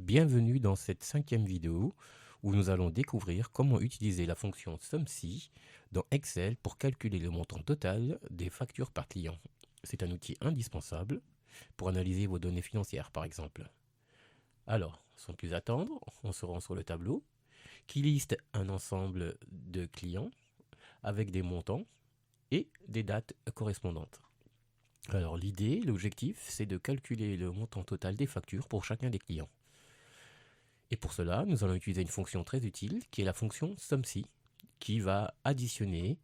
Bienvenue dans cette 5e vidéo où nous allons découvrir comment utiliser la fonction SUMSI dans Excel pour calculer le montant total des factures par client. C'est un outil indispensable pour analyser vos données financières par exemple. Alors, sans plus attendre, on se rend sur le tableau qui liste un ensemble de clients avec des montants et des dates correspondantes. Alors l'objectif, c'est de calculer le montant total des factures pour chacun des clients. Et pour cela, nous allons utiliser une fonction très utile qui est la fonction SUMSI, qui va additionner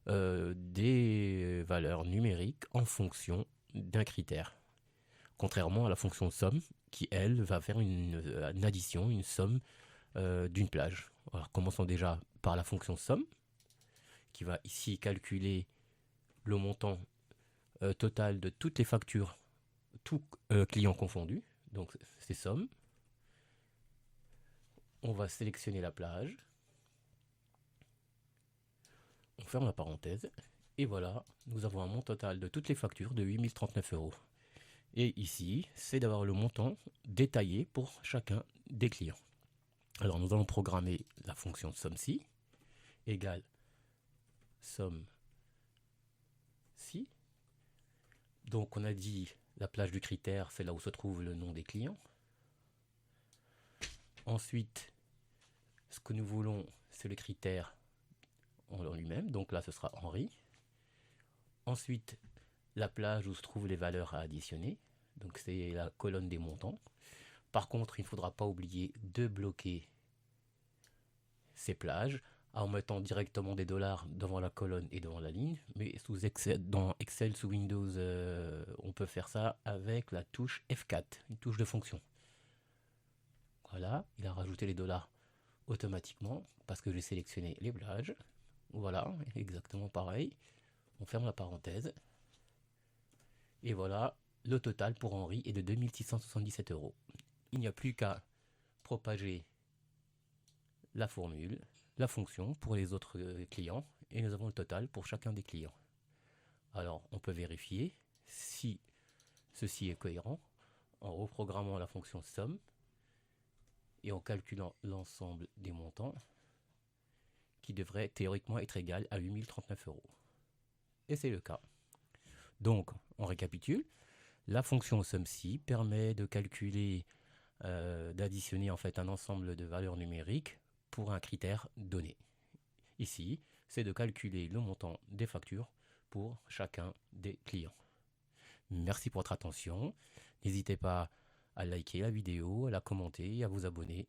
des valeurs numériques en fonction d'un critère. Contrairement à la fonction SUM, qui elle va faire une addition, une somme d'une plage. Alors commençons déjà par la fonction SUM, qui va ici calculer le montant total de toutes les factures, tous clients confondus. Donc c'est SUM. On va sélectionner la plage. On ferme la parenthèse. Et voilà, nous avons un montant total de toutes les factures de 8039 €. Et ici, c'est d'avoir le montant détaillé pour chacun des clients. Alors nous allons programmer la fonction SUMSI égale SUMSI. Donc on a dit la plage du critère, c'est là où se trouve le nom des clients. Ensuite, ce que nous voulons, c'est le critère en lui-même. Donc là, ce sera Henri. Ensuite, la plage où se trouvent les valeurs à additionner. Donc c'est la colonne des montants. Par contre, il ne faudra pas oublier de bloquer ces plages en mettant directement des dollars devant la colonne et devant la ligne. Mais dans Excel, sous Windows, on peut faire ça avec la touche F4, une touche de fonction. Voilà, il a rajouté les dollars automatiquement parce que j'ai sélectionné les plages. Voilà, exactement pareil. On ferme la parenthèse. Et voilà, le total pour Henri est de 2677 €. Il n'y a plus qu'à propager la formule, la fonction pour les autres clients et nous avons le total pour chacun des clients. Alors, on peut vérifier si ceci est cohérent en reprogrammant la fonction SUM et en calculant l'ensemble des montants qui devrait théoriquement être égal à 8039 €. Et c'est le cas. Donc, on récapitule. La fonction SUMSI permet de calculer, d'additionner en fait un ensemble de valeurs numériques pour un critère donné. Ici, c'est de calculer le montant des factures pour chacun des clients. Merci pour votre attention. N'hésitez pas à liker la vidéo, à la commenter et à vous abonner.